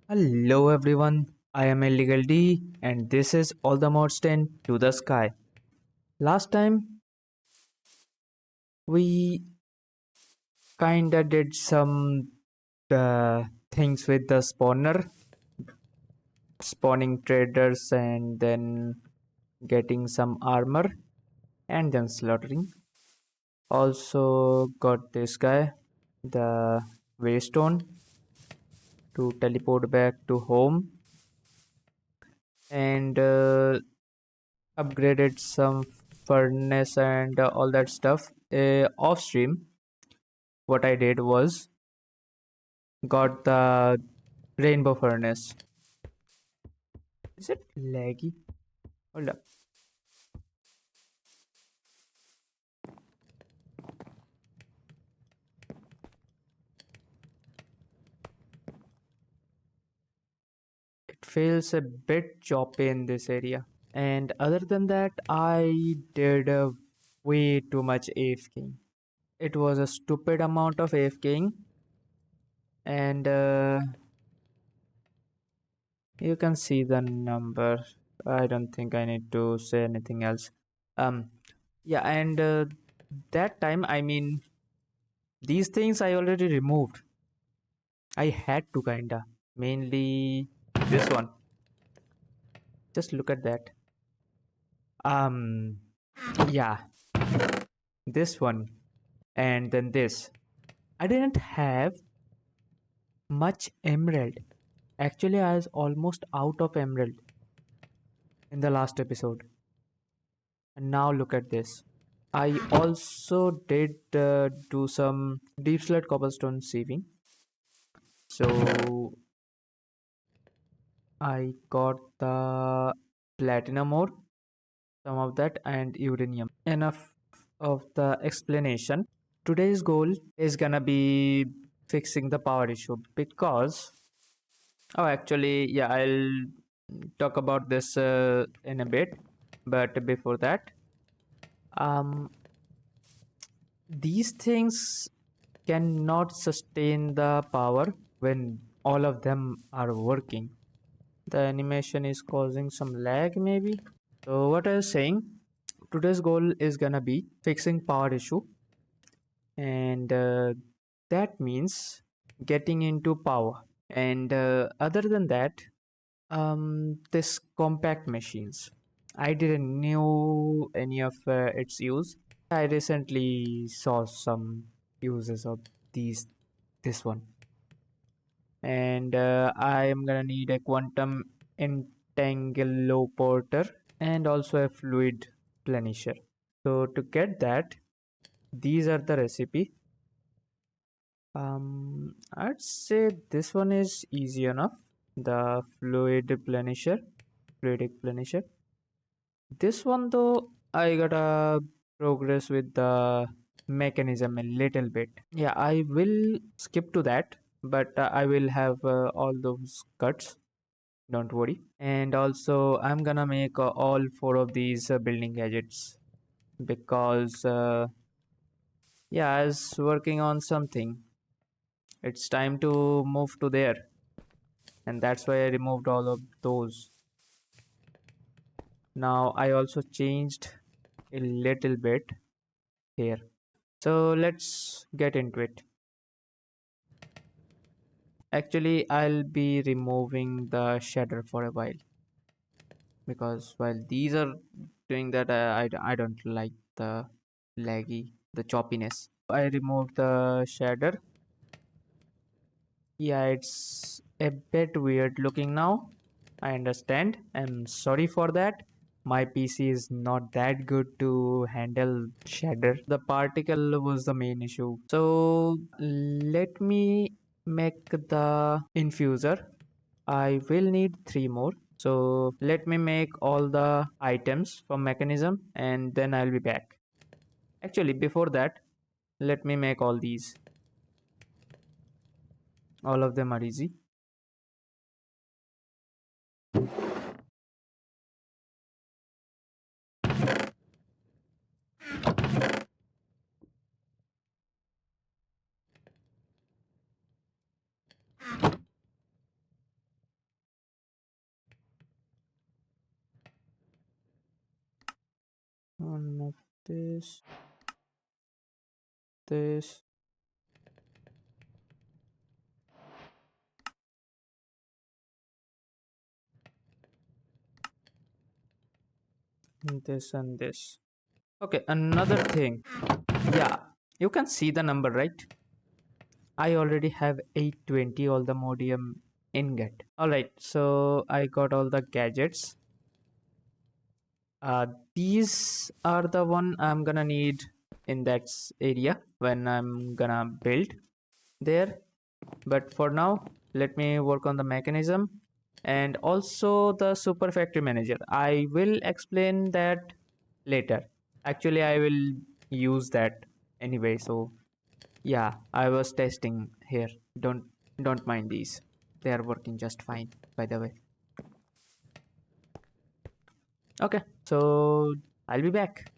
Hello everyone, I am Illegal D and this is Allthemods10 to the Sky. Last time we kinda did some things with the spawner, spawning traders and then getting some armor and then slaughtering. Also got this guy, the Waystone, to teleport back to home and upgraded some furnace and all that stuff. Off stream, what I did was got the rainbow furnace. Is it laggy? Hold up. It feels a bit choppy in this area. And other than that, I did way too much AFKing. It was a stupid amount of AFKing, and you can see the number. I don't think I need to say anything else. Um, yeah, and that time, I mean, these things I already removed. I had to kinda. Mainly this one. Just look at that. Yeah, this one. And then this. I didn't have much emerald. Actually, I was almost out of emerald in the last episode. And now look at this. I also did do some deep slate cobblestone sieving. So I got the platinum ore, some of that, and uranium. Enough of the explanation. Today's goal is gonna be fixing the power issue because actually, yeah, I'll talk about this in a bit, but before that, um, these things cannot sustain the power when all of them are working. The animation is causing some lag maybe. So what I was saying, today's goal is gonna be fixing power issue, and that means getting into power. And other than that, this compact machines, I didn't knew any of its use. I recently saw some uses of this one, and I am gonna need a quantum entangloporter and also a fluid plenisher. So to get that, these are the recipe. I'd say this one is easy enough. The fluidic plenisher. This one though, I gotta progress with the mechanism a little bit. Yeah, I will skip to that, but I will have all those cuts. Don't worry. And also, I'm gonna make all four of these building gadgets because, yeah, I was working on something. It's time to move to there, and that's why I removed all of those. Now I also changed a little bit here. So let's get into it. Actually, I'll be removing the shader for a while because while these are doing that, I don't like the the choppiness. I removed the shader. Yeah, it's a bit weird looking now. I understand. I'm sorry for that. My PC is not that good to handle shader. The particle was the main issue. So let me make the infuser. I will need 3 more. So let me make all the items from mechanism and then I'll be back. Actually, before that, let me make all these. All of them are easy. this, this and this. Okay, another thing. Yeah, you can see the number, right? I already have 820 all the modium ingot. Alright, so I got all the gadgets. These are the one I'm gonna need in that area when I'm gonna build there. But for now, let me work on the mechanism and also the super factory manager. I will explain that later. Actually, I will use that anyway. So yeah, I was testing here. Don't mind these. They are working just fine, by the way. Okay, so I'll be back.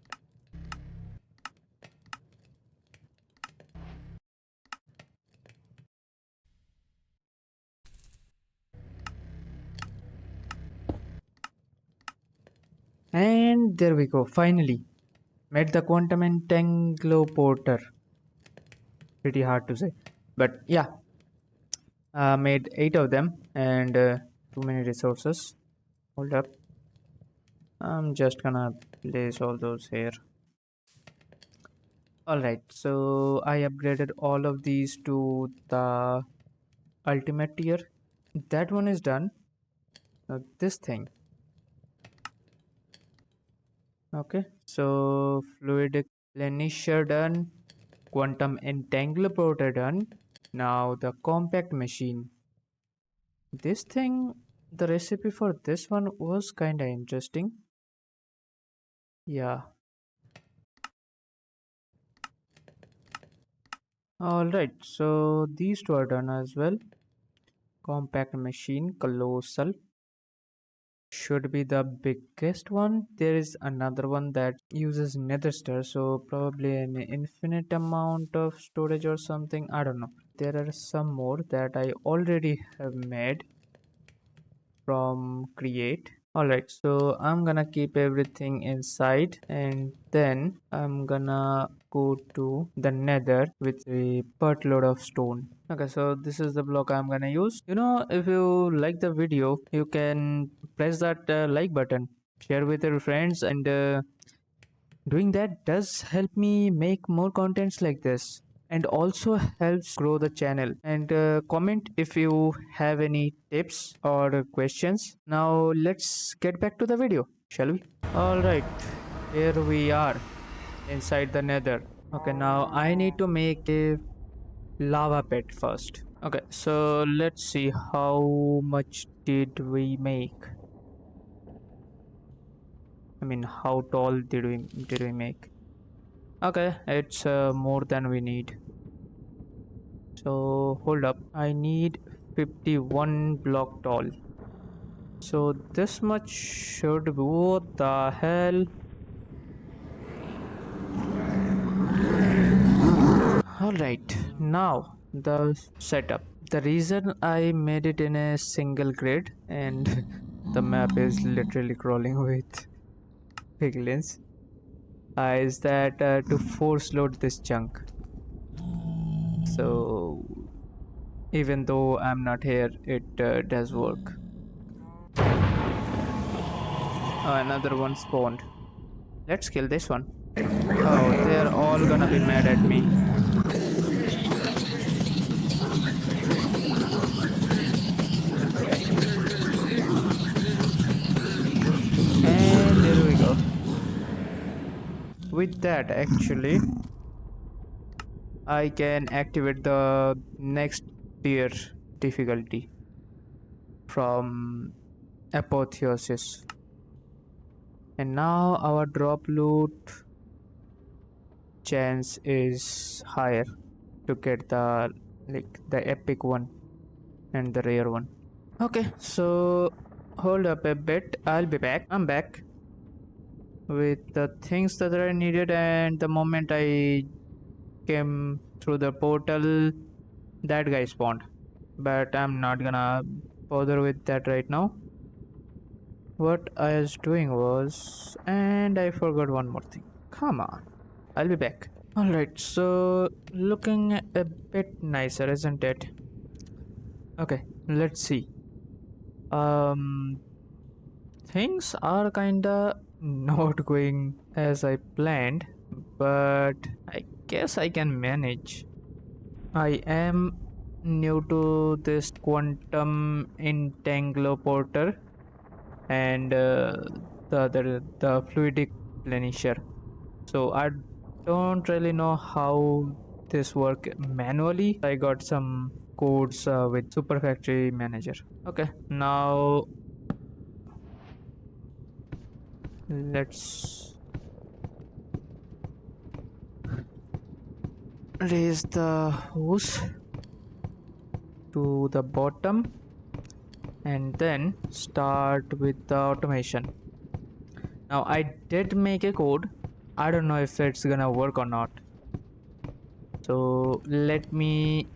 And there we go. Finally, met the quantum entangloporter. Pretty hard to say, but yeah, made 8 of them and too many resources. Hold up. I'm just gonna place all those here. Alright, so I upgraded all of these to the ultimate tier. That one is done. Now this thing. Okay, so fluidic plenisher done. Quantum entangloporter done. Now the compact machine. This thing, the recipe for this one was kinda interesting. Yeah. Alright, so these two are done as well. Compact machine, colossal. Should be the biggest one. There is another one that uses nether star, so probably an infinite amount of storage or something. I don't know. There are some more that I already have made from create. Alright, so I'm gonna keep everything inside and then I'm gonna go to the nether with a buttload of stone. Okay, so this is the block I'm gonna use. You know, if you like the video, you can press that like button, share with your friends, and doing that does help me make more contents like this and also helps grow the channel. And comment if you have any tips or questions. Now let's get back to the video, shall we? Alright, here we are inside the nether. Okay, now I need to make a lava pit first. Okay, so let's see how much did we make. I mean, how tall did we make? Okay, it's more than we need. So hold up, I need 51 block tall. So this much should be, what the hell? Alright, now the setup. The reason I made it in a single grid and the map is literally crawling with piglins is that to force load this chunk. So even though I'm not here, it does work. Another one spawned. Let's kill this one. Oh, they're all gonna be mad at me. And there we go. With that, actually, I can activate the next tier difficulty from apotheosis. And now our drop loot chance is higher to get the epic one and the rare one. Okay, so hold up a bit. I'll be back. I'm back with the things that I needed, and the moment I came through the portal, that guy spawned. But I'm not gonna bother with that right now. What I was doing was, and I forgot one more thing. Come on, I'll be back. Alright, so looking a bit nicer, isn't it? Okay, let's see. Um, things are kinda not going as I planned, but I guess I can manage. I am new to this quantum entangloporter and the fluidic plenisher. So I don't really know how this work manually. I got some codes with Super Factory Manager. Okay, now let's raise the hose to the bottom and then start with the automation. Now I did make a code. I don't know if it's gonna work or not. So let me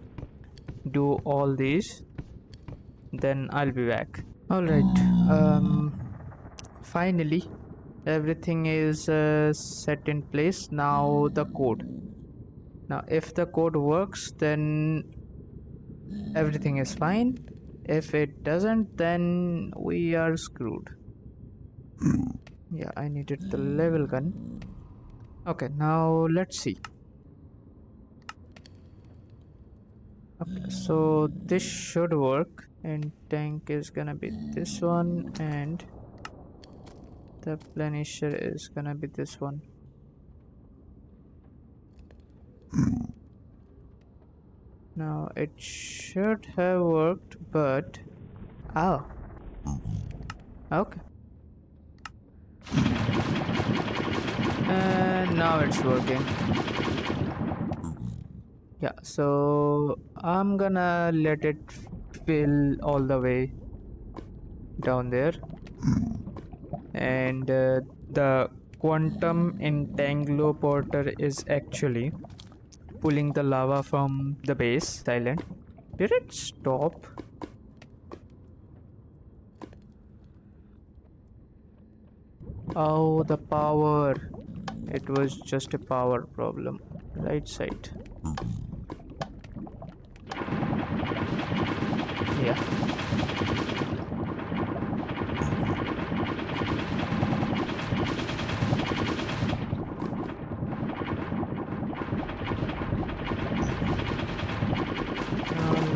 do all these, then I'll be back. Alright, finally everything is set in place. Now the code. Now if the code works, then everything is fine. If it doesn't, then we are screwed. Yeah, I needed the level gun. Okay, now let's see. Okay, so this should work, and tank is gonna be this one, and the plenisher is gonna be this one. Now it should have worked, but oh, okay, and now it's working. Yeah, so I'm gonna let it fill all the way down there, and the quantum entangloporter is actually pulling the lava from the base island. Did it stop? Oh, the power. It was just a power problem. Right side. Yeah.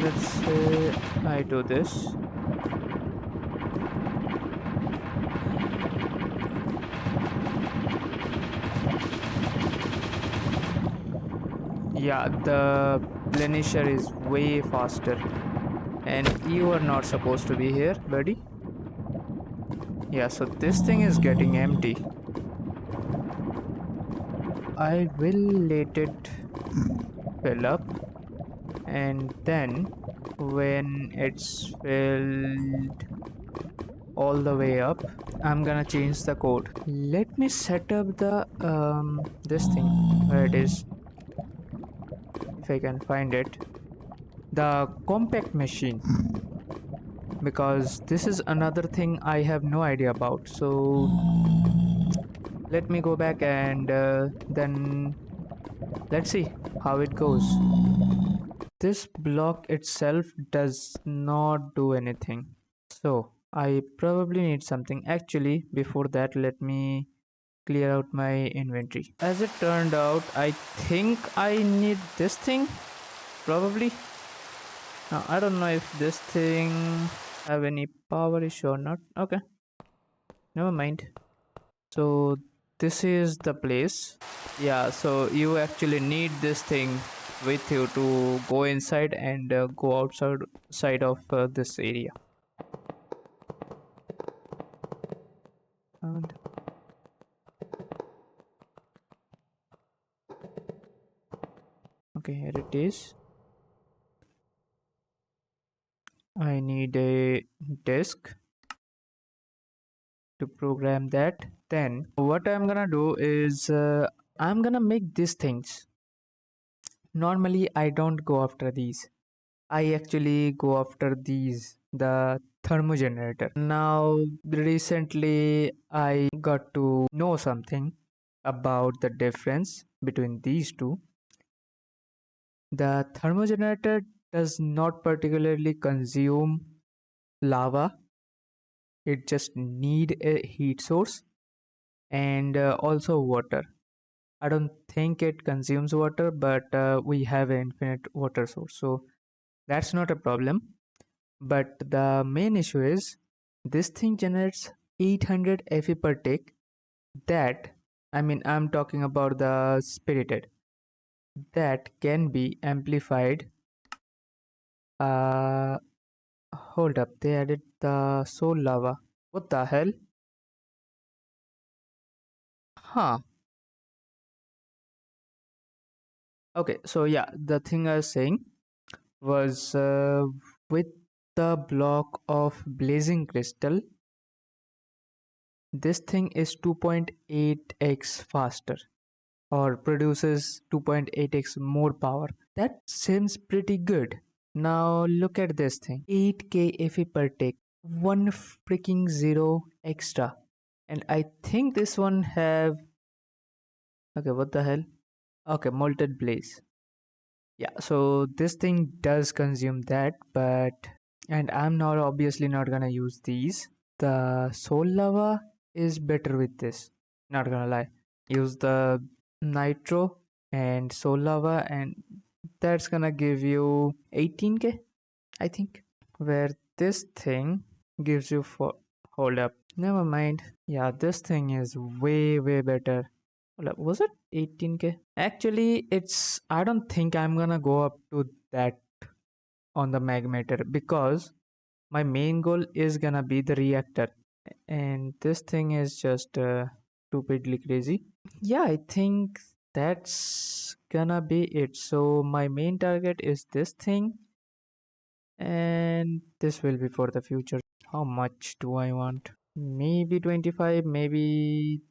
Let's say I do this. Yeah, the plenisher is way faster. And you are not supposed to be here, buddy. Yeah, so this thing is getting empty. I will let it fill up, and then when it's filled all the way up, I'm gonna change the code. Let me set up the this thing where it is, if I can find it, the compact machine, because this is another thing I have no idea about. So let me go back and then let's see how it goes. This block itself does not do anything, so I probably need something. Actually, before that, let me clear out my inventory. As it turned out, I think I need this thing, probably. Now I don't know if this thing have any power issue or not. Okay, never mind. So this is the place. Yeah, so you actually need this thing with you to go inside and go outside of this area. And okay, here it is. I need a disk to program that. Then what I'm gonna do is I'm gonna make these things. Normally I don't go after these. I actually go after these, the thermogenerator. Now recently I got to know something. about the difference between these two. The thermogenerator does not particularly consume lava, it just need a heat source and also water. I don't think it consumes water, but we have an infinite water source, so that's not a problem. But the main issue is this thing generates 800 Fe per tick. That, I mean, I'm talking about the spirited, that can be amplified. Uh, Hold up, they added the soul lava. What the hell? Huh. Okay, so yeah, the thing I was saying was with the block of blazing crystal, this thing is 2.8x faster or produces 2.8x more power. That seems pretty good. Now look at this thing, 8k Fe per tick, one freaking zero extra. And I think this one have, okay, what the hell? Okay, molten blaze. Yeah, so this thing does consume that, but and I'm not obviously not gonna use these. The soul lava is better with this. Not gonna lie. Use the nitro and soul lava, and that's gonna give you 18k, I think. Where this thing gives you for, hold up. Never mind. Yeah, this thing is way better. Hold up, was it 18k? Actually, I don't think I'm gonna go up to that on the magmeter because my main goal is gonna be the reactor, and this thing is just stupidly crazy. Yeah, I think that's gonna be it. So my main target is this thing, and this will be for the future. How much do I want? Maybe 25, maybe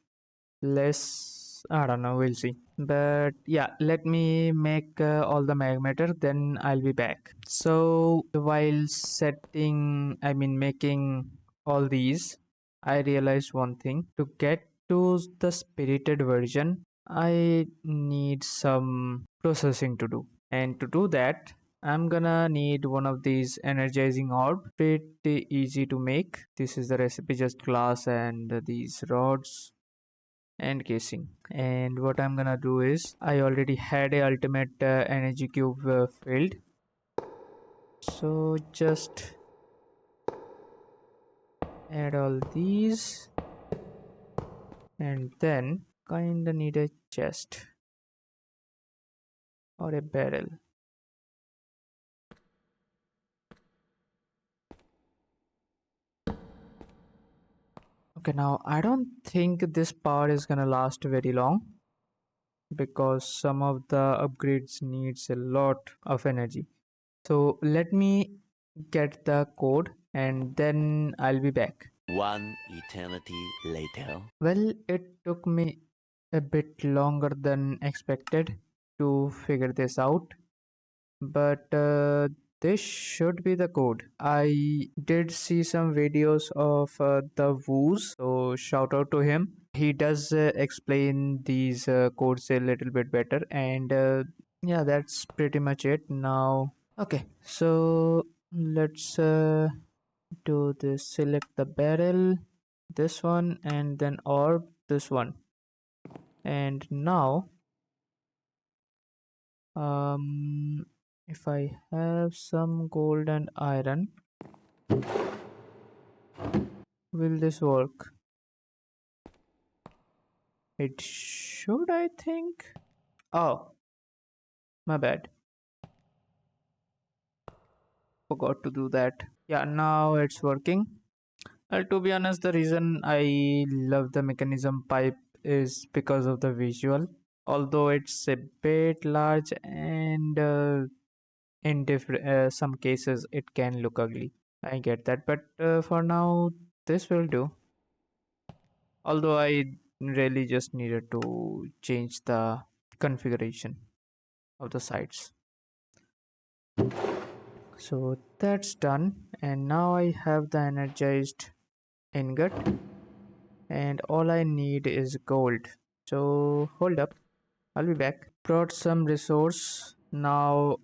less. I don't know, we'll see. But yeah, let me make all the magmeter, then I'll be back. So while setting, I mean making all these, I realized one thing. To get to the spirited version, I need some processing to do, and to do that I'm gonna need one of these energizing orb. Pretty easy to make. This is the recipe, just glass and these rods and casing. And what I'm gonna do is, I already had a ultimate energy cube filled, so just add all these, and then kinda need a chest or a barrel. Okay, now I don't think this power is gonna last very long because some of the upgrades needs a lot of energy. So let me get the code and then I'll be back. One eternity later. Well, it took me a bit longer than expected to figure this out, but this should be the code. I did see some videos of the Woos, so shout out to him. He does explain these codes a little bit better, and yeah, that's pretty much it now. Okay, so let's do this. Select the barrel, this one, and then orb, this one. And now if I have some gold and iron, will this work? It should, I think. Oh, my bad, forgot to do that. Yeah, now it's working. To be honest, the reason I love the mechanism pipe is because of the visual. Although it's a bit large and in different some cases it can look ugly. I get that, but for now this will do. Although I really just needed to change the configuration of the sides. So that's done, and now I have the energized ingot, and all I need is gold. So hold up, I'll be back. Brought some resource now.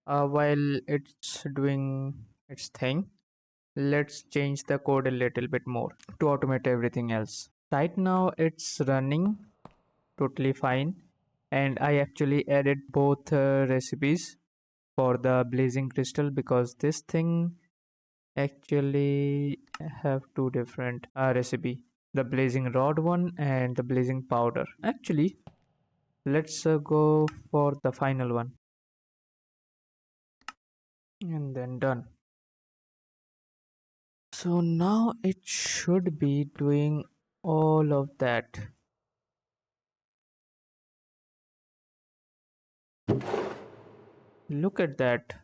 While it's doing its thing, let's change the code a little bit more to automate everything else. Right now it's running totally fine, and I actually added both recipes for the blazing crystal because this thing actually have two different recipe, the blazing rod one and the blazing powder. Actually, let's go for the final one and then done. So now it should be doing all of that. Look at that.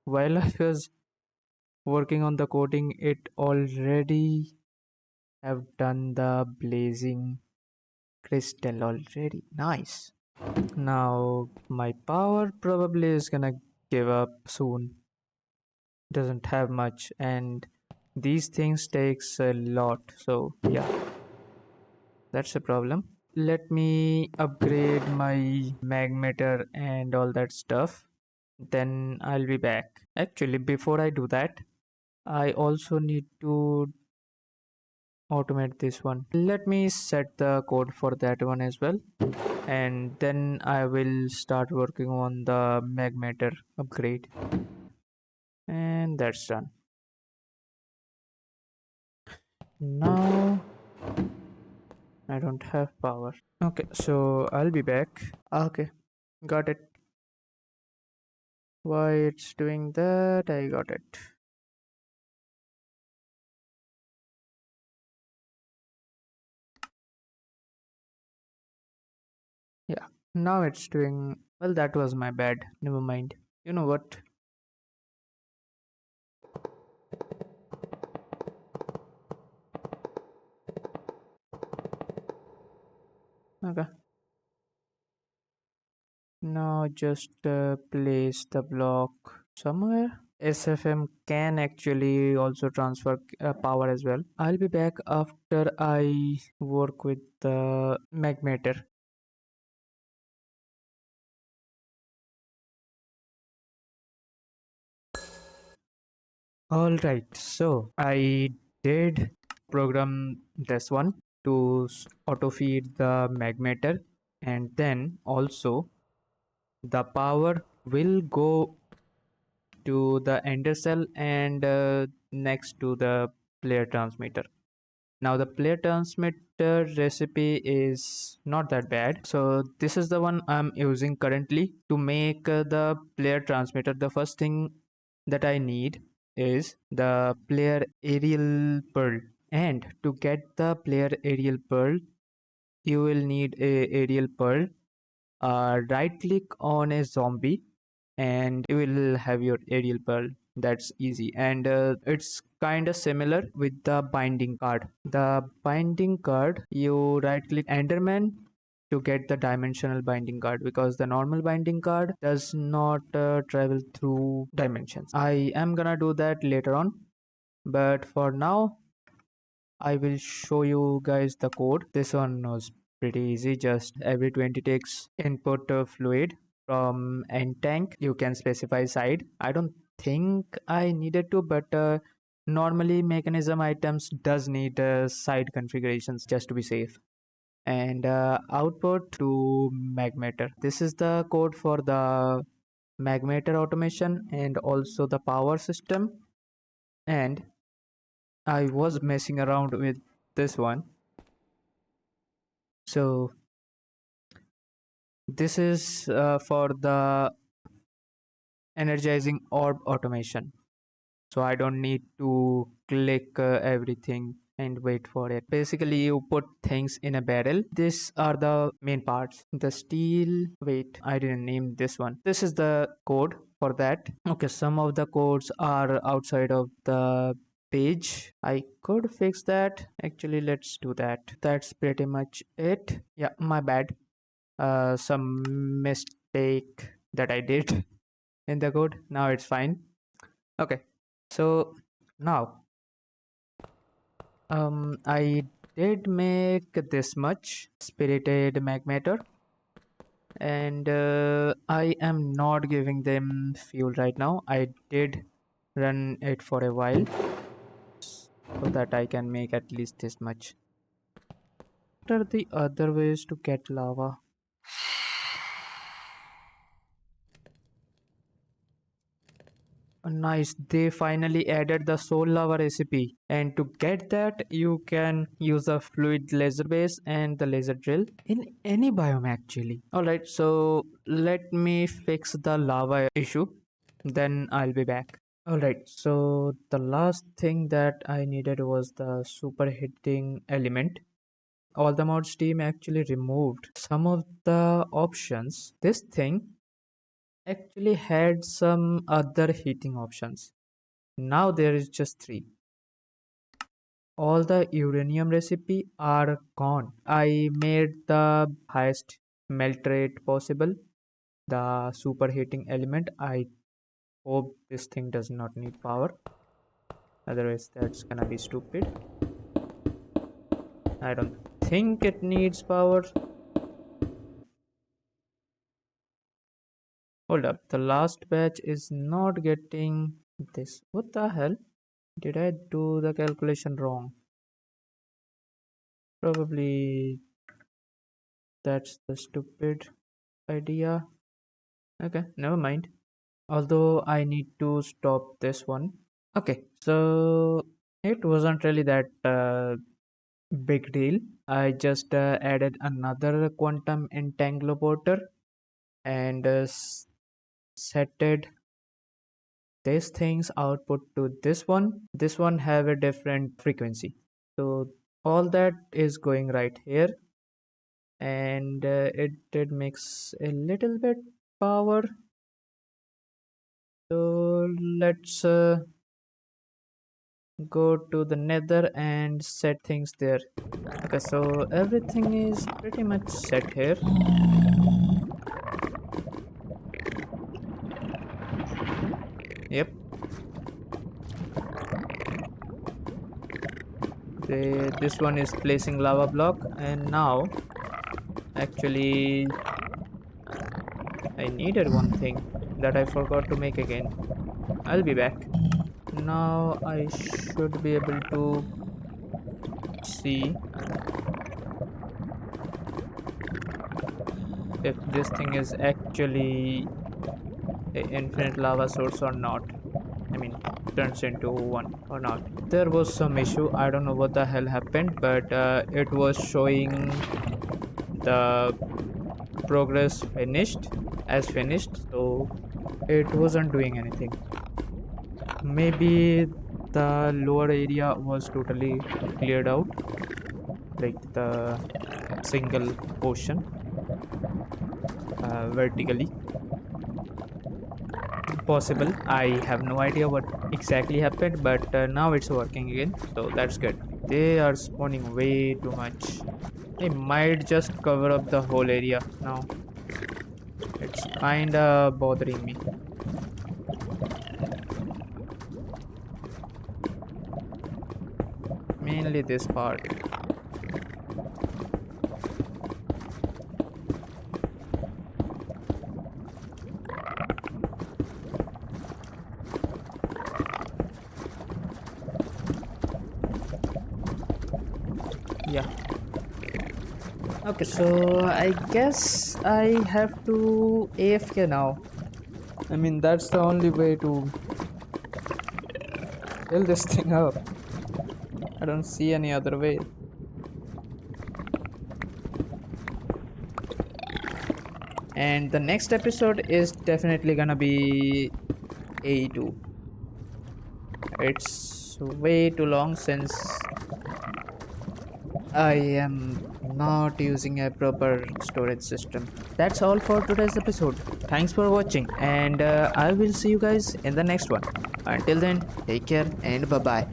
While I was working on the coding, it already have done the blazing crystal already. Nice. Now my power probably is gonna give up soon. Doesn't have much, and these things takes a lot. So yeah, that's a problem. Let me upgrade my magmeter and all that stuff. Then I'll be back. Actually, before I do that, I also need to automate this one. Let me set the code for that one as well, and then I will start working on the magmeter upgrade, and that's done. Now I don't have power. Okay, so I'll be back. Okay, got it. Why it's doing that? I got it. Yeah, now it's doing well. That was my bad. Never mind. You know what? Okay, now just place the block somewhere. SFM can actually also transfer power as well. I'll be back after I work with the magmeter. All right, so I did program this one to auto feed the magmeter, and then also the power will go to the ender cell and next to the player transmitter. Now the player transmitter recipe is not that bad. So this is the one I'm using currently to make the player transmitter. The first thing that I need is the player aerial pearl. And to get the player aerial pearl, you will need a aerial pearl. Right click on a zombie and you will have your aerial pearl. That's easy, and it's kind of similar with the binding card. The binding card, you right click enderman to get the dimensional binding card, because the normal binding card does not travel through dimensions. I am gonna do that later on, but for now I will show you guys the code. This one was pretty easy. Just every 20 ticks input fluid from end tank. You can specify side. I don't think I needed to, but normally mechanism items does need side configurations just to be safe. And output to magmeter. This is the code for the magmeter automation and also the power system. And I was messing around with this one. So this is for the energizing orb automation. So I don't need to click everything and wait for it. Basically, you put things in a barrel. These are the main parts. The steel, wait, I didn't name this one. This is the code for that. Okay, some of the codes are outside of the page. I could fix that. Actually, let's do that. That's pretty much it. Yeah, my bad. Some mistake that I did in the code. Now it's fine. Okay, so now I did make this much spirited magmatter, and I am not giving them fuel right now. I did run it for a while so that I can make at least this much. What are the other ways to get lava? Nice, they finally added the soul lava recipe, and to get that you can use a fluid laser base and the laser drill in any biome actually. Alright, so let me fix the lava issue, then I'll be back. Alright, so the last thing that I needed was the superheating element. Allthemods team actually removed some of the options. This thing actually had some other heating options. Now there is just three. All the uranium recipe are gone. I made the highest melt rate possible. The superheating element. I hope this thing does not need power. Otherwise that's gonna be stupid. I don't think it needs power. Hold up, the last batch is not getting this. What the hell? Did I do the calculation wrong? Probably that's the stupid idea. Okay, never mind. Although I need to stop this one. Okay, so it wasn't really that big deal. I just added another quantum entanglometer and setted this thing's output to this one have a different frequency, so all that is going right here, and it did mix a little bit power, so let's go to the nether and set things there. Okay, so everything is pretty much set here. Yep, this one is placing lava block, and now actually I needed one thing that I forgot to make again. I'll be back. Now I should be able to see if this thing is actually an infinite lava source or not. I mean, turns into one or not. There was some issue. I don't know what the hell happened, but it was showing the progress finished as finished, so it wasn't doing anything. Maybe the lower area was totally cleared out, like the single portion vertically. Possible, I have no idea what exactly happened, but now it's working again, so that's good. They are spawning way too much. They might just cover up the whole area now. It's kinda bothering me. Mainly this part. Yeah. Okay, so I guess I have to AFK now. I mean, that's the only way to fill this thing up. I don't see any other way. And the next episode is definitely gonna be AE2. It's way too long since I am not using a proper storage system. That's all for today's episode. Thanks for watching, and I will see you guys in the next one. Until then, take care and bye bye.